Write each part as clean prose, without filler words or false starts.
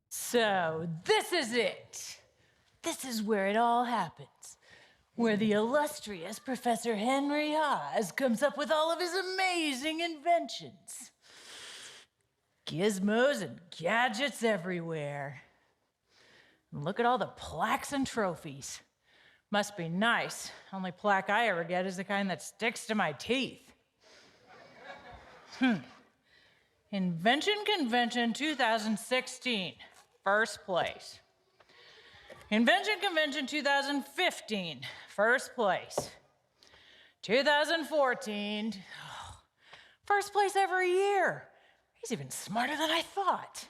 So, this is it. This is where it all happens. Where the illustrious Professor Henry Haas comes up with all of his amazing inventions. Gizmos and gadgets everywhere. And look at all the plaques and trophies. Must be nice. Only plaque I ever get is the kind that sticks to my teeth. Invention Convention 2016, first place. Invention Convention 2015, first place. 2014, first place every year. He's even smarter than I thought.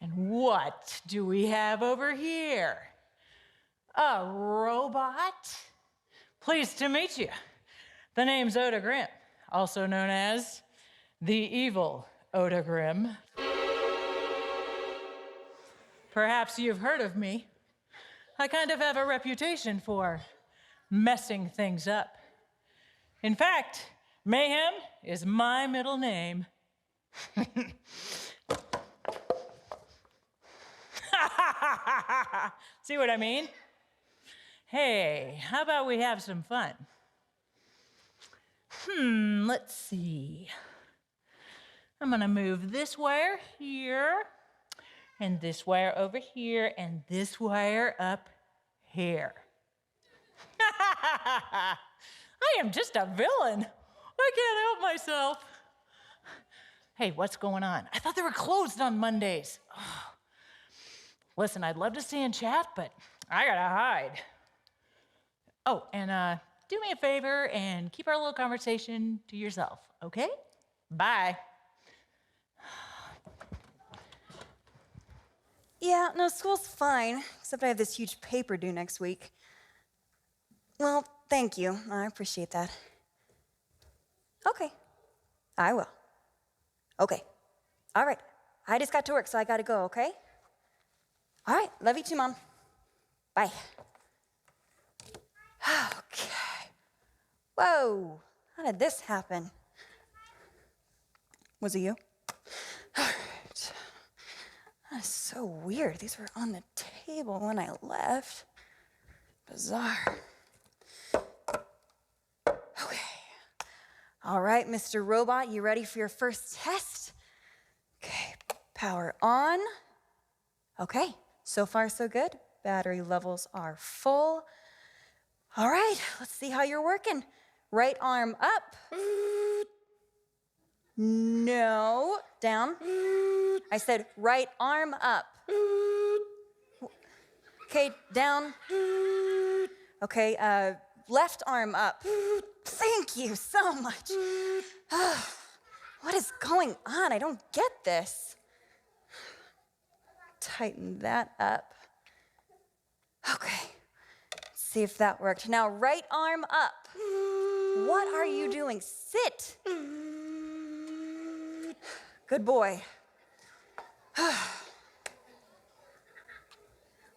And what do we have over here? A robot? Pleased to meet you. The name's Zoda Grimm, also known as the evil Oda Grimm. Perhaps you've heard of me. I kind of have a reputation for messing things up. In fact, Mayhem is my middle name. See what I mean? Hey, how about we have some fun? Let's see. I'm gonna move this wire here, and this wire over here, and this wire up here. I am just a villain. I can't help myself. Hey, what's going on? I thought they were closed on Mondays. Oh. Listen, I'd love to stay and chat, but I gotta hide. Oh, and do me a favor and keep our little conversation to yourself, okay? Bye. Yeah, no, school's fine, except I have this huge paper due next week. Well, thank you. I appreciate that. Okay, I will. Okay, all right. I just got to work, so I gotta go, okay? All right, love you too, Mom. Bye. Okay. Whoa, how did this happen? Was it you? All right. That's so weird. These were on the table when I left. Bizarre. Okay. All right, Mr. Robot, you ready for your first test? Okay, power on. Okay, so far so good. Battery levels are full. All right, let's see how you're working. Right arm up. No, down. I said right arm up. Okay, down. Okay, left arm up. Thank you so much. What is going on? I don't get this. Tighten that up. Okay, let's see if that worked. Now, right arm up. What are you doing? Sit. Good boy.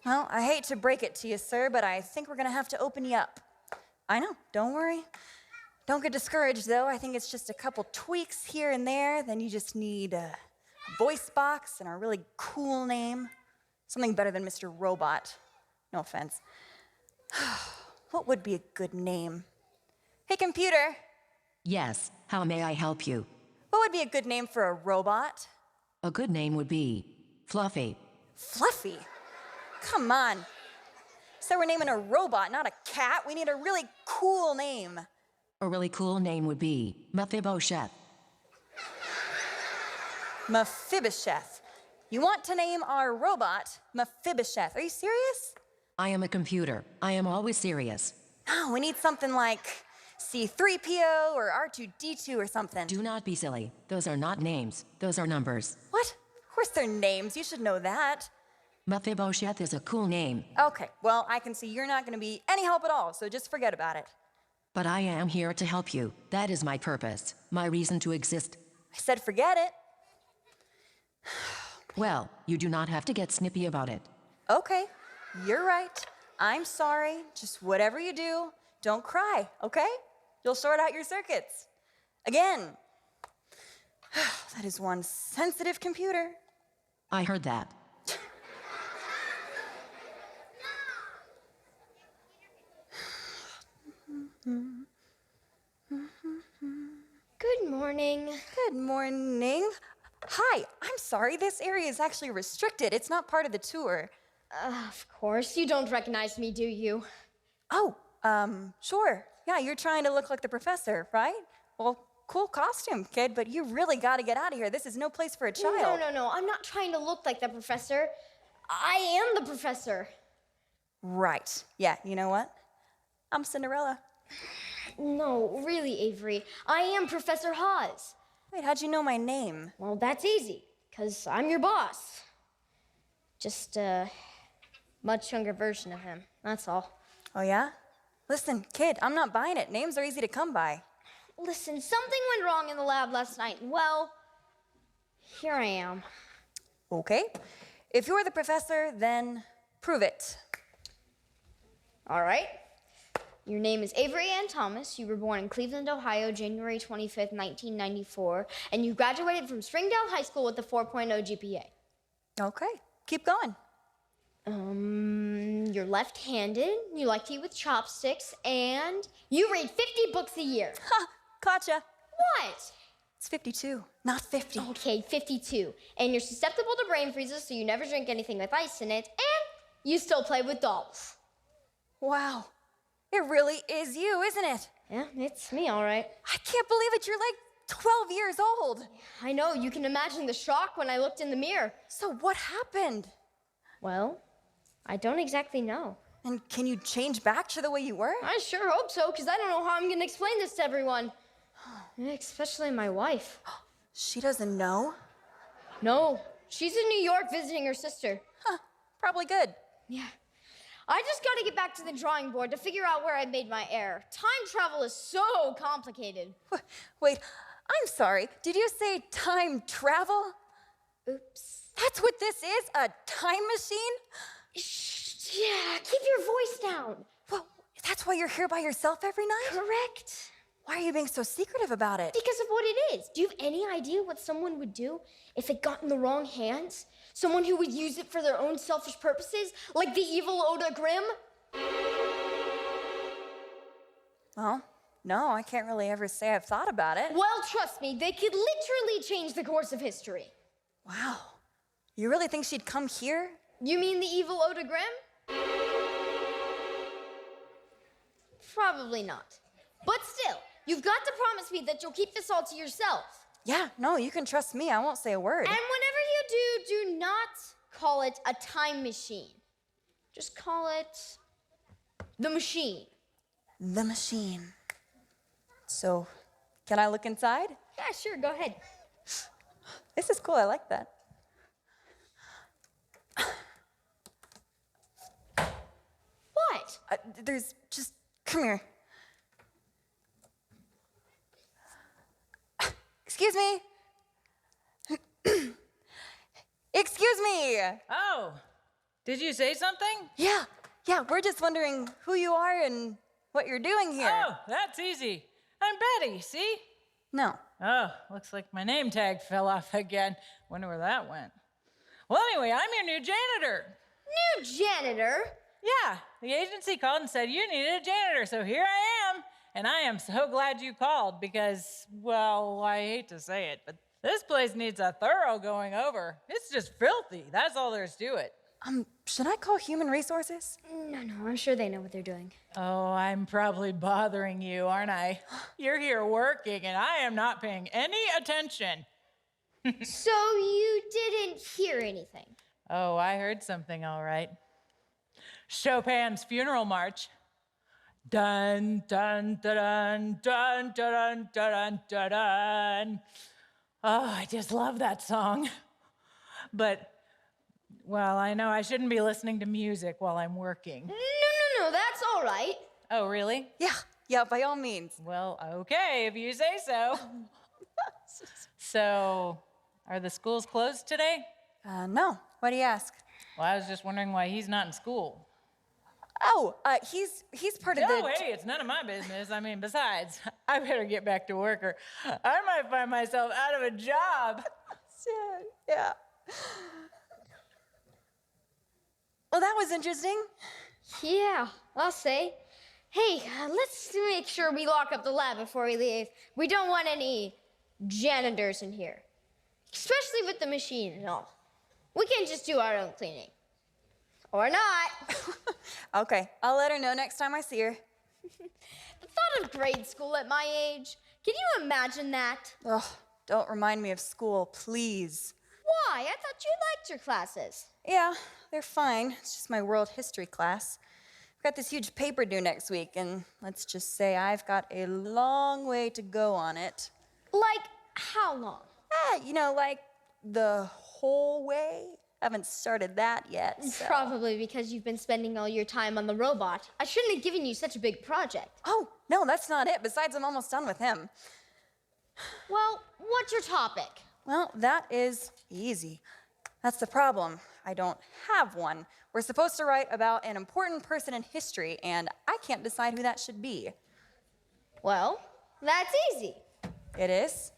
Well, I hate to break it to you, sir, but I think we're gonna have to open you up. I know, don't worry. Don't get discouraged, though. I think it's just a couple tweaks here and there. Then you just need a voice box and a really cool name. Something better than Mr. Robot. No offense. What would be a good name? Hey, computer. Yes, how may I help you? What would be a good name for a robot? A good name would be Fluffy. Fluffy? Come on. So we're naming a robot, not a cat. We need a really cool name. A really cool name would be Mephibosheth. Mephibosheth. You want to name our robot Mephibosheth. Are you serious? I am a computer. I am always serious. No, we need something like C3PO or R2D2 or something. Do not be silly. Those are not names. Those are numbers. What? Of course they're names. You should know that. Mephibosheth is a cool name. Okay, well, I can see you're not going to be any help at all, so just forget about it. But I am here to help you. That is my purpose, my reason to exist. I said forget it. Well, you do not have to get snippy about it. Okay, you're right. I'm sorry. Just whatever you do, don't cry, okay? You'll sort out your circuits. Again, that is one sensitive computer. I heard that. Good morning. Good morning. Hi, I'm sorry. This area is actually restricted. It's not part of the tour. Of course, you don't recognize me, do you? Oh, sure. Yeah, you're trying to look like the professor, right? Well, cool costume, kid, but you really got to get out of here. This is no place for a child. No. I'm not trying to look like the professor. I am the professor. Right. Yeah, you know what? I'm Cinderella. No, really, Avery. I am Professor Hawes. Wait, how'd you know my name? Well, that's easy, because I'm your boss. Just a much younger version of him, that's all. Oh, yeah? Listen, kid, I'm not buying it. Names are easy to come by. Listen, something went wrong in the lab last night. Well, here I am. Okay. If you're the professor, then prove it. All right. Your name is Avery Ann Thomas. You were born in Cleveland, Ohio, January 25th, 1994, and you graduated from Springdale High School with a 4.0 GPA. Okay, keep going. You're left-handed, you like to eat with chopsticks, and you read 50 books a year. Ha! Gotcha. What? It's 52, not 50. Okay, 52. And you're susceptible to brain freezes, so you never drink anything with ice in it, and you still play with dolls. Wow. It really is you, isn't it? Yeah, it's me, all right. I can't believe it. You're like 12 years old. I know, you can imagine the shock when I looked in the mirror. So what happened? Well, I don't exactly know. And can you change back to the way you were? I sure hope so, because I don't know how I'm going to explain this to everyone. Especially my wife. She doesn't know. No, she's in New York visiting her sister. Huh, probably good. Yeah. I just got to get back to the drawing board to figure out where I made my error. Time travel is so complicated. Wait, I'm sorry. Did you say time travel? Oops. That's what this is? A time machine? Shh, yeah, keep your voice down. Well, that's why you're here by yourself every night? Correct. Why are you being so secretive about it? Because of what it is. Do you have any idea what someone would do if it got in the wrong hands? Someone who would use it for their own selfish purposes, like the evil Oda Grimm? Well, no, I can't really ever say I've thought about it. Well, trust me, they could literally change the course of history. Wow. You really think she'd come here? You mean the evil Oda Grimm? Probably not. But still, you've got to promise me that you'll keep this all to yourself. Yeah, no, you can trust me. I won't say a word. And whenever you do not call it a time machine. Just call it the machine. The machine. So, can I look inside? Yeah, sure, go ahead. This is cool. I like that. What? There's just, come here. Excuse me. Excuse me. Oh, did you say something? Yeah, we're just wondering who you are and what you're doing here. Oh, that's easy. I'm Betty, see? No. Oh, looks like my name tag fell off again. Wonder where that went. Well, anyway, I'm your new janitor. New janitor? Yeah, the agency called and said you needed a janitor, so here I am. And I am so glad you called because, well, I hate to say it, but this place needs a thorough going over. It's just filthy. That's all there's to it. Should I call human resources? No, I'm sure they know what they're doing. Oh, I'm probably bothering you, aren't I? You're here working, and I am not paying any attention. So you didn't hear anything? Oh, I heard something all right. Chopin's funeral march. Dun, dun, dun, dun, dun, dun, dun, dun, dun. Oh, I just love that song. But, well, I know I shouldn't be listening to music while I'm working. No, that's all right. Oh, really? Yeah, by all means. Well, okay, if you say so. So, are the schools closed today? No. Why do you ask? Well, I was just wondering why he's not in school. Oh, he's part of the... No, hey, it's none of my business. I mean, besides, I better get back to work or I might find myself out of a job. Yeah. Well, that was interesting. Yeah, I'll say. Hey, let's make sure we lock up the lab before we leave. We don't want any janitors in here, especially with the machine and all. We can't just do our own cleaning. Or not. Okay, I'll let her know next time I see her. The thought of grade school at my age, can you imagine that? Ugh, don't remind me of school, please. Why? I thought you liked your classes. Yeah, they're fine. It's just my world history class. I've got this huge paper due next week, and let's just say I've got a long way to go on it. Like, how long? Like the whole way. Haven't started that yet. So. Probably because you've been spending all your time on the robot. I shouldn't have given you such a big project. Oh, no, that's not it. Besides, I'm almost done with him. Well, what's your topic? Well, that is easy. That's the problem. I don't have one. We're supposed to write about an important person in history, and I can't decide who that should be. Well, that's easy. It is?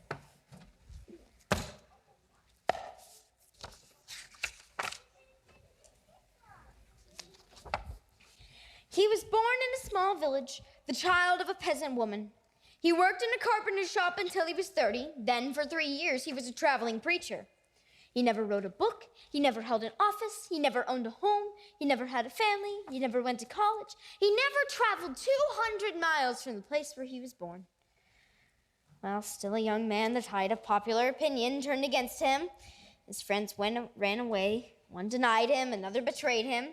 He was born in a small village, the child of a peasant woman. He worked in a carpenter's shop until he was 30. Then, for 3 years, he was a traveling preacher. He never wrote a book. He never held an office. He never owned a home. He never had a family. He never went to college. He never traveled 200 miles from the place where he was born. Well, still a young man, the tide of popular opinion turned against him. His friends ran away. One denied him, another betrayed him.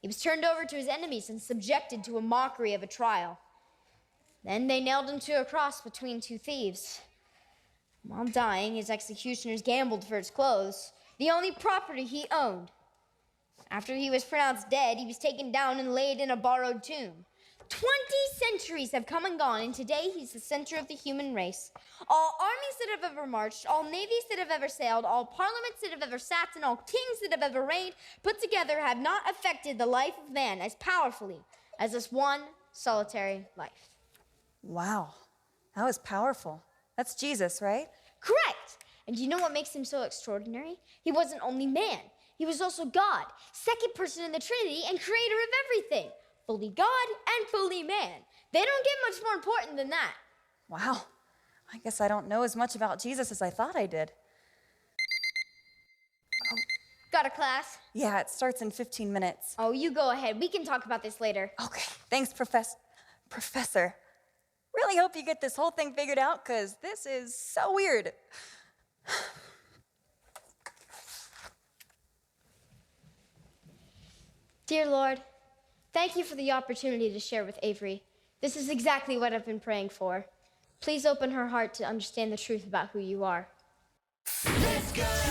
He was turned over to his enemies and subjected to a mockery of a trial. Then they nailed him to a cross between two thieves. While dying, his executioners gambled for his clothes, the only property he owned. After he was pronounced dead, he was taken down and laid in a borrowed tomb. 20 centuries have come and gone, and today he's the center of the human race. All armies that have ever marched, all navies that have ever sailed, all parliaments that have ever sat, and all kings that have ever reigned, put together have not affected the life of man as powerfully as this one solitary life. Wow, that was powerful. That's Jesus, right? Correct. And do you know what makes him so extraordinary? He wasn't only man. He was also God, second person in the Trinity and creator of everything. Fully God and fully man. They don't get much more important than that. Wow, I guess I don't know as much about Jesus as I thought I did. Got a class? Yeah, it starts in 15 minutes. Oh, you go ahead. We can talk about this later. Okay, thanks, Professor. Really hope you get this whole thing figured out, because this is so weird. Dear Lord, thank you for the opportunity to share with Avery. This is exactly what I've been praying for. Please open her heart to understand the truth about who you are. Let's go!